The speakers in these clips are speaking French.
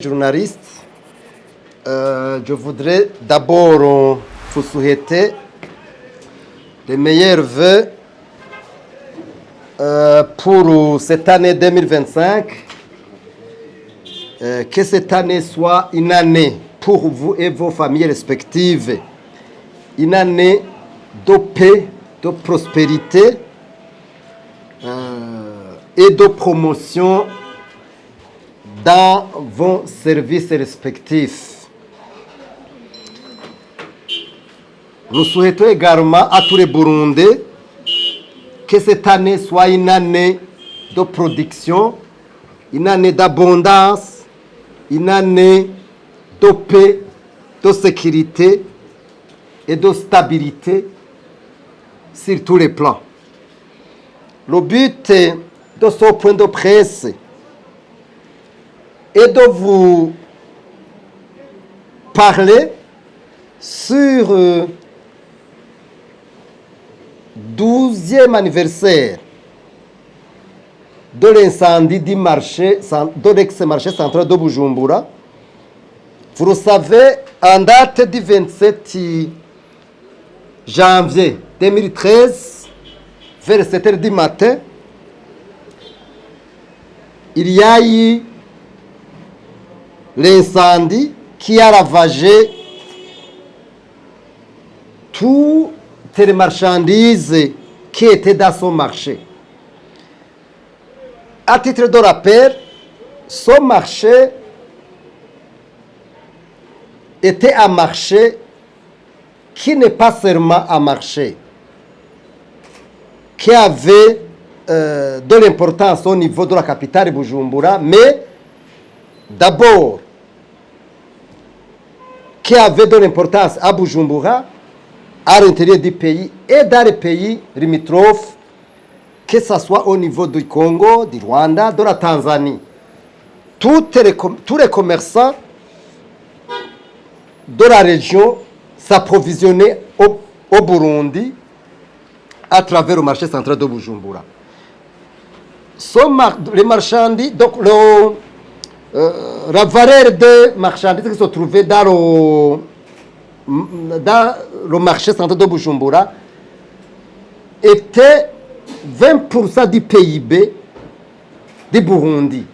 Journaliste, je voudrais d'abord vous souhaiter les meilleurs vœux pour cette année 2025. Que cette année soit une année pour vous et vos familles respectives, une année de paix, de prospérité et de promotion dans vos services respectifs. Nous souhaitons également à tous les Burundais que cette année soit une année de production, une année d'abondance, une année de paix, de sécurité et de stabilité sur tous les plans. Le but de ce point de presse et de vous parler sur le 12e anniversaire de l'incendie du marché, de l'ex-marché central de Bujumbura. Vous le savez, en date du 27 janvier 2013, vers 7 h du matin, il y a eu l'incendie qui a ravagé toutes les marchandises qui étaient dans son marché. À titre de rappel, ce marché était un marché qui n'est pas seulement un marché, qui avait de l'importance au niveau de la capitale Bujumbura, mais d'abord, qui avait de l'importance à Bujumbura, à l'intérieur du pays et dans les pays limitrophes, que ce soit au niveau du Congo, du Rwanda, de la Tanzanie. Tous les commerçants de la région s'approvisionnaient au Burundi à travers le marché central de Bujumbura. Les marchandises, donc la valeur des marchandises qui se trouvaient dans le marché central de Bujumbura était 20% du PIB du Burundi.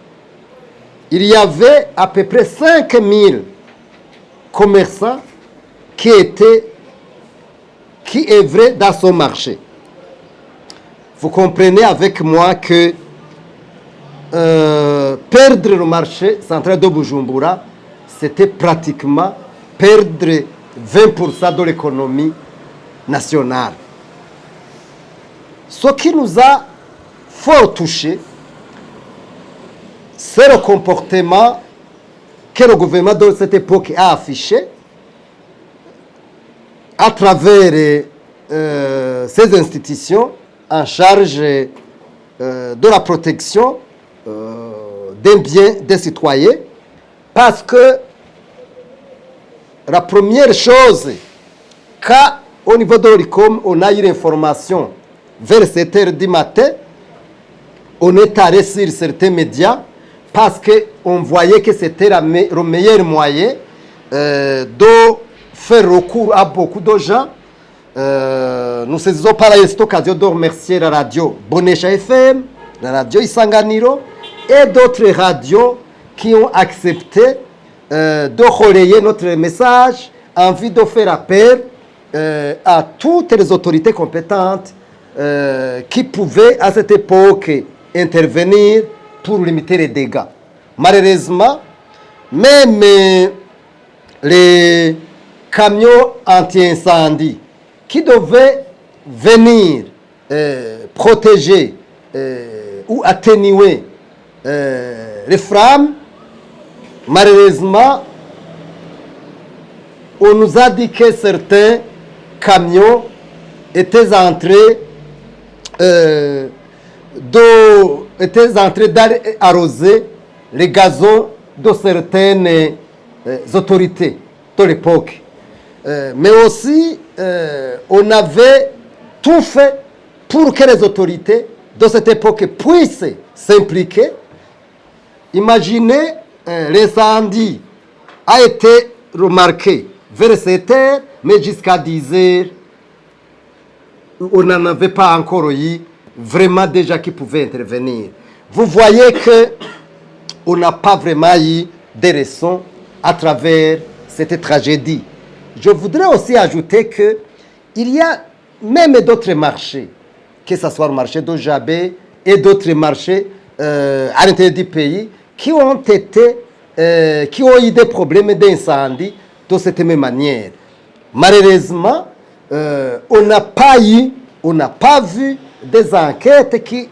Il y avait à peu près 5000 commerçants qui œuvraient dans ce marché. Vous comprenez avec moi que perdre le marché central de Bujumbura, c'était pratiquement perdre 20% de l'économie nationale. Ce qui nous a fort touché, c'est le comportement que le gouvernement de cette époque a affiché à travers ces institutions en charge de la protection des biens des citoyens, parce que la première chose, quand au niveau de l'ORICOM, on a eu l'information vers 7 h du matin, on est allé sur certains médias parce qu'on voyait que c'était le meilleur moyen de faire recours à beaucoup de gens. Nous saisissons par cette occasion de remercier la radio Bonesha FM, la radio Isanganiro et d'autres radios qui ont accepté de relayer notre message en vue de faire appel à toutes les autorités compétentes qui pouvaient à cette époque intervenir pour limiter les dégâts. Malheureusement, même les camions anti-incendie qui devaient venir protéger ou atténuer les flammes, malheureusement, on nous a dit que certains camions étaient entrés d'arroser les gazons de certaines autorités de l'époque. Mais aussi, on avait tout fait pour que les autorités de cette époque puissent s'impliquer. Imaginez l'incendie a été remarqué vers 7 heures, mais jusqu'à 10 heures, on n'en avait pas encore eu vraiment déjà qui pouvaient intervenir. Vous voyez que on n'a pas vraiment eu des leçons à travers cette tragédie. Je voudrais aussi ajouter qu'il y a même d'autres marchés, que ce soit le marché d'Ojabé et d'autres marchés à l'intérieur du pays, qui ont eu des problèmes d'incendie de cette même manière. Malheureusement, on n'a pas vu des enquêtes qui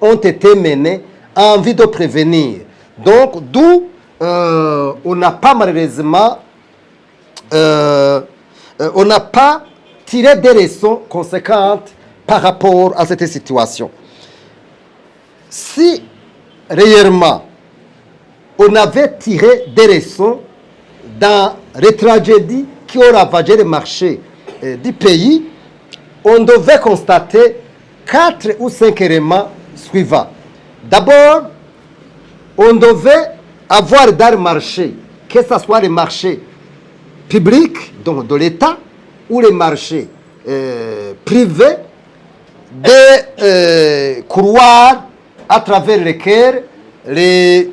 ont été menées en vue de prévenir. Donc, d'où on n'a pas malheureusement, on n'a pas tiré des leçons conséquentes par rapport à cette situation. Si réellement on avait tiré des leçons dans les tragédies qui ont ravagé le marché du pays, on devait constater 4 ou 5 éléments suivants. D'abord, on devait avoir dans le marché, que ce soit les marchés publics, donc de l'État, ou les marchés privés, des couloirs à travers lesquels les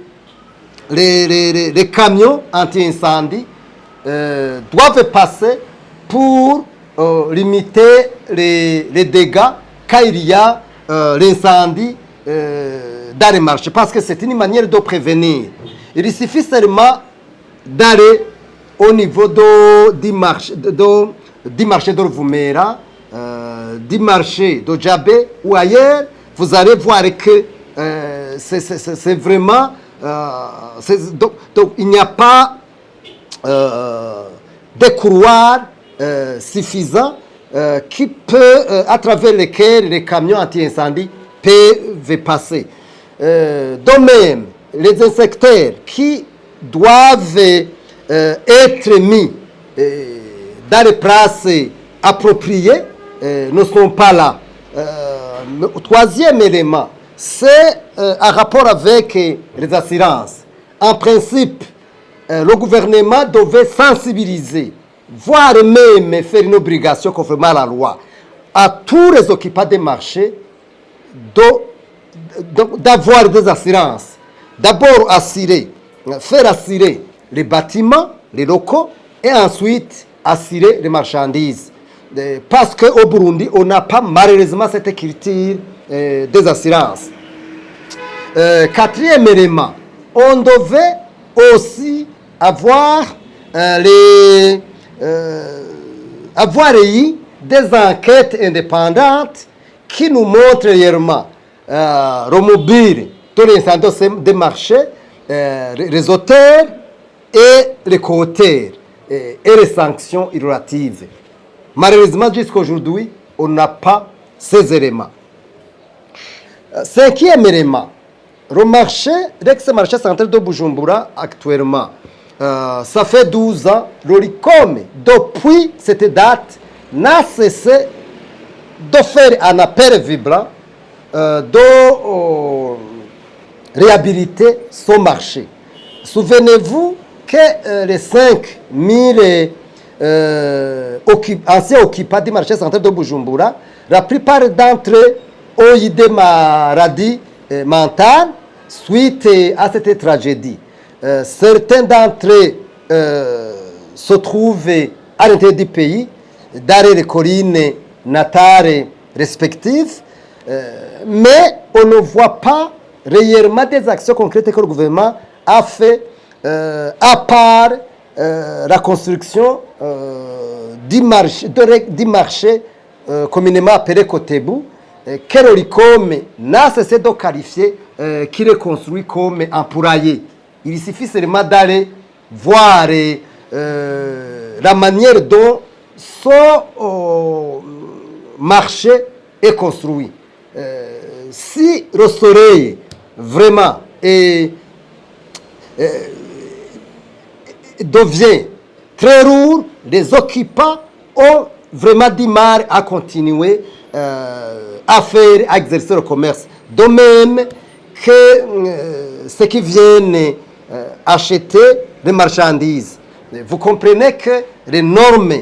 camions anti-incendie doivent passer pour limiter les dégâts quand il y a l'incendie dans les marchés. Parce que c'est une manière de prévenir. Il suffit seulement d'aller au niveau du marché de Ruvumera, du marché de Djabé ou ailleurs. Vous allez voir que c'est vraiment... donc, il n'y a pas de couloirs suffisants qui peut, à travers lesquels les camions anti-incendie peuvent passer. De même, les inspecteurs qui doivent être mis dans les places appropriées ne sont pas là. Le troisième élément, c'est en rapport avec les assurances. En principe, le gouvernement devait sensibiliser, voire même faire une obligation conformément à la loi, à tous les occupants des marchés d'avoir des assurances. D'abord faire assurer les bâtiments, les locaux, et ensuite assurer les marchandises. Parce qu'au Burundi, on n'a pas malheureusement cette culture des assurances. Quatrième élément, on devait aussi avoir eu des enquêtes indépendantes qui nous montrent réellement le mobile de l'incendie des marchés, les auteurs et les co-auteurs et les sanctions relatives. Malheureusement, jusqu'à aujourd'hui, on n'a pas ces éléments. Cinquième élément, le marché, l'ex-marché central de Bujumbura actuellement, ça fait 12 ans, le RICOM, depuis cette date, n'a cessé de faire un appel vibrant de réhabiliter son marché. Souvenez-vous que les 5000 anciens occupants du marché central de Bujumbura, la plupart d'entre eux ont eu des maladies mentales suite à cette tragédie. Certains d'entre eux se trouvent à l'intérieur du pays, dans les collines natales respectives, mais on ne voit pas réellement des actions concrètes que le gouvernement a fait à part la construction du marché communément appelé Kotebu, que le RICOM n'a cessé de qualifier qu'il est construit comme un poulailler. Il suffit seulement d'aller voir la manière dont ce marché est construit. Si le soleil vraiment devient très lourd, les occupants ont vraiment du mal à continuer à exercer le commerce. De même que ceux qui viennent acheter des marchandises. Vous comprenez que les normes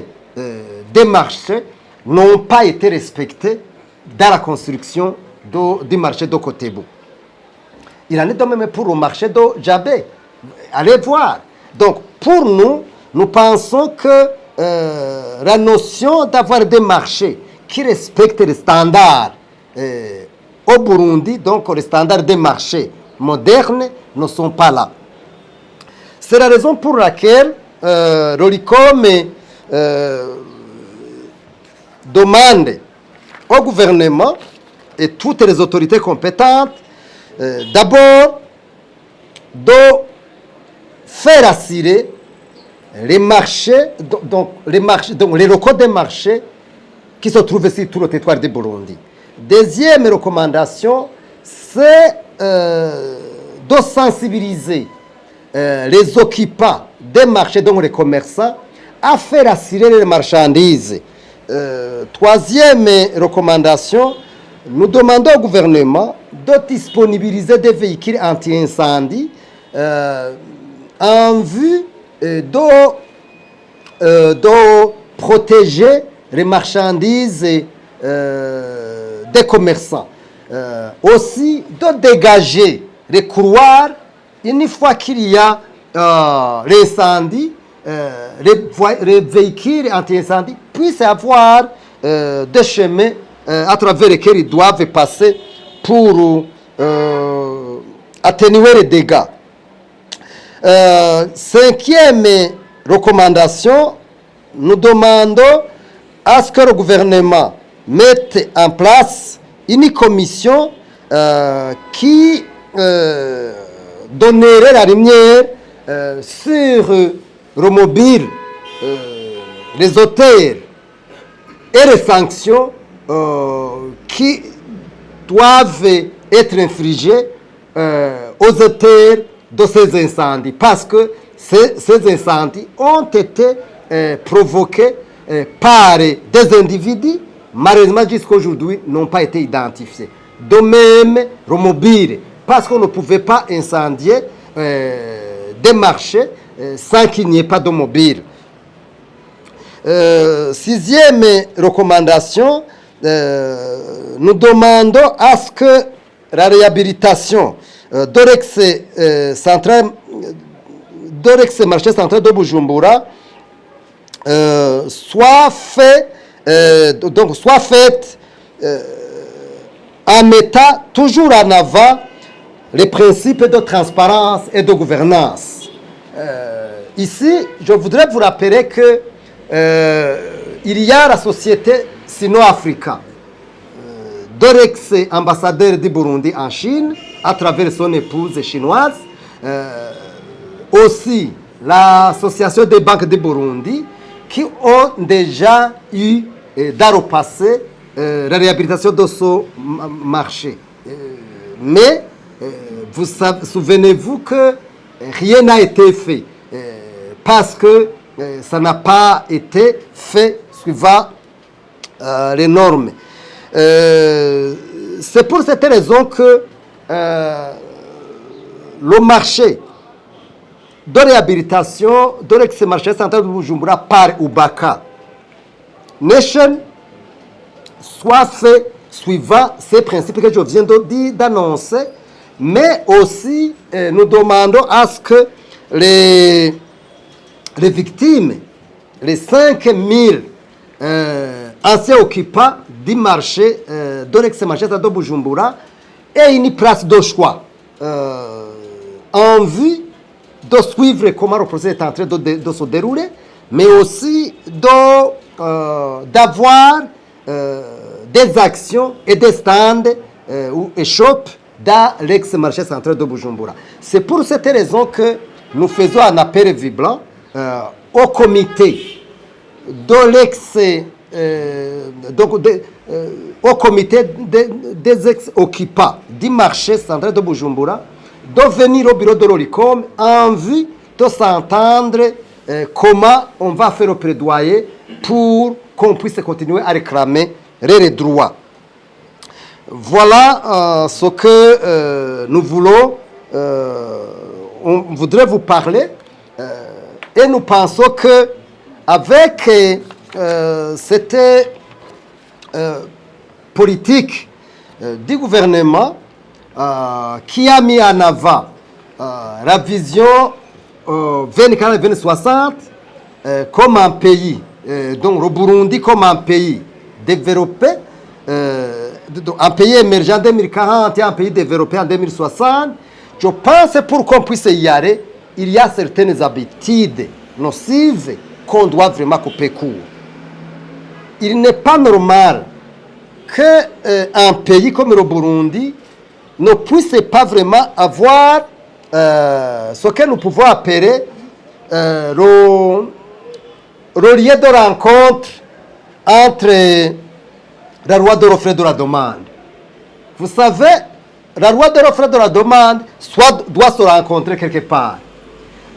des marchés n'ont pas été respectées dans la construction du marché de Kotebu. Il en est de même pour le marché de Djabé. Allez voir. Donc, pour nous, nous pensons que la notion d'avoir des marchés qui respectent les standards au Burundi, donc les standards des marchés modernes, ne sont pas là. C'est la raison pour laquelle l'ORICOM demande au gouvernement et toutes les autorités compétentes d'abord de faire assurer les marchés, donc les locaux des marchés qui se trouvent sur tout le territoire du Burundi. Deuxième recommandation, c'est de sensibiliser les occupants des marchés, donc les commerçants, à faire assurer les marchandises. Troisième recommandation, nous demandons au gouvernement de disponibiliser des véhicules anti-incendie en vue de protéger les marchandises des commerçants. Aussi, de dégager les couloirs une fois qu'il y a l'incendie, les véhicules anti-incendie puissent avoir des chemins à travers lesquels ils doivent passer pour atténuer les dégâts. Cinquième recommandation, nous demandons à ce que le gouvernement mette en place une commission qui donnerait la lumière sur le mobile, les auteurs et les sanctions qui doivent être infligées aux auteurs de ces incendies, parce que ces incendies ont été provoqués par des individus, malheureusement jusqu'à aujourd'hui, n'ont pas été identifiés. De même, le mobile, parce qu'on ne pouvait pas incendier des marchés sans qu'il n'y ait pas de mobile. Sixième recommandation, nous demandons à ce que la réhabilitation d'Orex-Marché Central de Bujumbura soit faite en mettant toujours en avant les principes de transparence et de gouvernance. Ici, je voudrais vous rappeler que il y a la société Sino-Africa, d'Orex, ambassadeur du Burundi en Chine, à travers son épouse chinoise, aussi l'association des banques du Burundi, qui ont déjà eu, dans le passé, la réhabilitation de ce marché. Mais, souvenez-vous que rien n'a été fait, parce que ça n'a pas été fait suivant les normes. C'est pour cette raison que le marché de réhabilitation de l'ex-marché central de Bujumbura par Ubaka Nation soit fait suivant ces principes que je viens d'annoncer, mais aussi nous demandons à ce que les victimes, les 5000 anciens occupants du marché de l'ex-marché de Bujumbura aient une place de choix en vue de suivre comment le procès est en train de se dérouler, mais aussi d'avoir des actions et des stands et shops dans l'ex-marché central de Bujumbura. C'est pour cette raison que nous faisons un appel vibrant au comité de au comité des ex-occupants du marché central de Bujumbura de venir au bureau de l'ORICOM en vue de s'entendre comment on va faire le plaidoyer pour qu'on puisse continuer à réclamer les droits. Voilà ce que nous voulons on voudrait vous parler et nous pensons que avec cette politique du gouvernement qui a mis en avant la vision 2040-2060 comme un pays, donc le Burundi comme un pays développé, un pays émergent en 2040 et un pays développé en 2060, je pense que pour qu'on puisse y aller, il y a certaines habitudes nocives qu'on doit vraiment couper court. Il n'est pas normal qu'un pays comme le Burundi ne puisse pas vraiment avoir ce que nous pouvons appeler le lieu de rencontre entre la loi de l'offre et de la demande. Vous savez, la loi de l'offre et de la demande doit se rencontrer quelque part.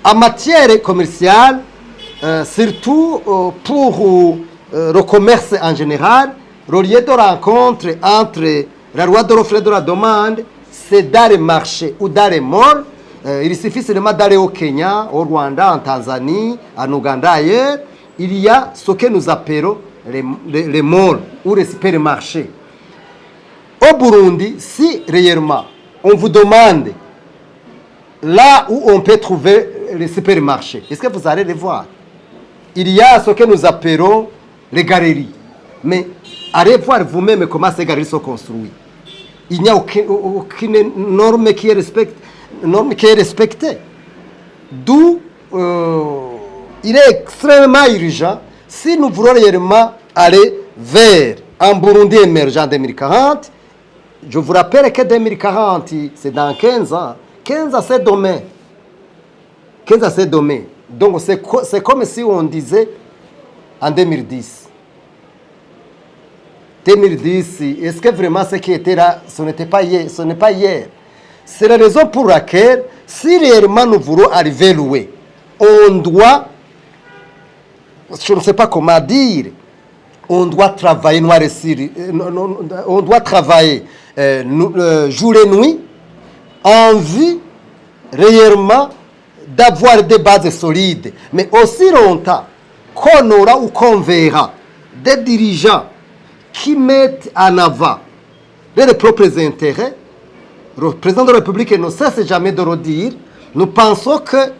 En matière commerciale, surtout pour le commerce en général, le lieu de rencontre entre la loi de l'offre et de la demande, c'est dans les marchés ou dans les malls. Il suffit seulement d'aller au Kenya, au Rwanda, en Tanzanie, en Ouganda, ailleurs. Il y a ce que nous appelons les malls ou les supermarchés. Au Burundi, si réellement on vous demande là où on peut trouver les supermarchés, est-ce que vous allez les voir? Il y a ce que nous appelons les galeries. Mais allez voir vous-même comment ces galeries sont construites. Il n'y a aucune norme qui est respectée. D'où il est extrêmement urgent, si nous voulons réellement aller vers un Burundi émergent en 2040, je vous rappelle que 2040, c'est dans 15 ans. 15 ans, c'est demain. 15 ans, c'est demain. Donc, c'est comme si on disait en 2010. 2010, est-ce que vraiment ce qui était là, ce n'était pas hier, ce n'est pas hier. C'est la raison pour laquelle, si réellement nous voulons arriver loin, on doit, je ne sais pas comment dire, on doit travailler noir et sur, on doit travailler jour et nuit en vue réellement d'avoir des bases solides. Mais aussi longtemps qu'on aura ou qu'on verra des dirigeants qui mettent en avant leurs propres intérêts, le président de la République ne cesse jamais de le dire, nous pensons que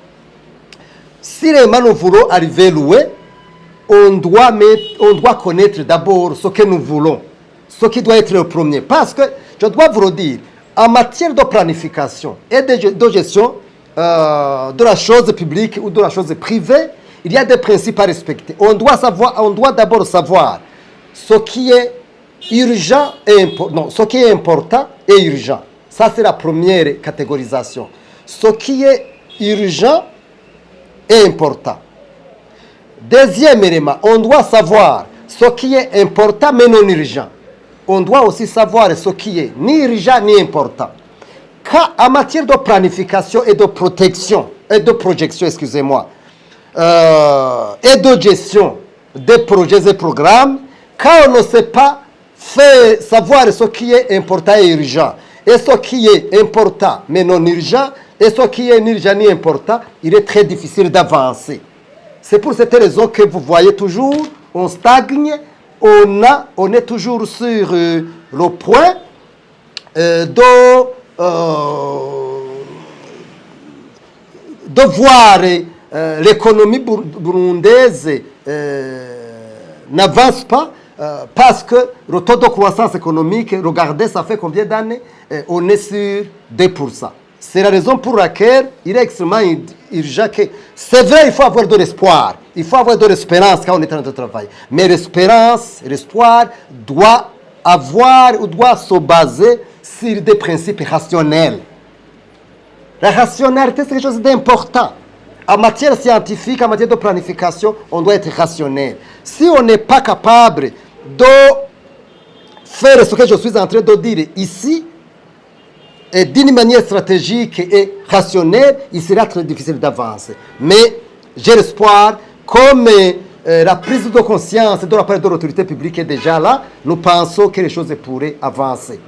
si réellement nous voulons arriver loin, on doit connaître d'abord ce que nous voulons, ce qui doit être le premier. Parce que, je dois vous le dire, en matière de planification et de gestion de la chose publique ou de la chose privée, il y a des principes à respecter. On doit d'abord savoir ce qui est urgent et important. Non, ce qui est important et urgent. Ça, c'est la première catégorisation. Ce qui est urgent et important. Deuxième élément, on doit savoir ce qui est important mais non urgent. On doit aussi savoir ce qui est ni urgent ni important. Car en matière de planification et de protection, et de projection, excusez-moi, et de gestion des projets et programmes, quand on ne sait pas faire savoir ce qui est important et urgent, et ce qui est important mais non urgent, et ce qui est ni urgent ni important, il est très difficile d'avancer. C'est pour cette raison que vous voyez toujours, on stagne, on est toujours sur le point de voir l'économie burundaise n'avance pas parce que le taux de croissance économique, regardez, ça fait combien d'années? On est sur 2%. C'est la raison pour laquelle il est extrêmement urgent que, c'est vrai, il faut avoir de l'espoir, il faut avoir de l'espérance quand on est en train de travailler. Mais l'espérance, l'espoir doit avoir ou doit se baser sur des principes rationnels. La rationalité, c'est quelque chose d'important. En matière scientifique, en matière de planification, on doit être rationnel. Si on n'est pas capable de faire ce que je suis en train de dire ici, et d'une manière stratégique et rationnelle, il sera très difficile d'avancer. Mais j'ai l'espoir, comme la prise de conscience de la part de l'autorité publique est déjà là, nous pensons que les choses pourraient avancer.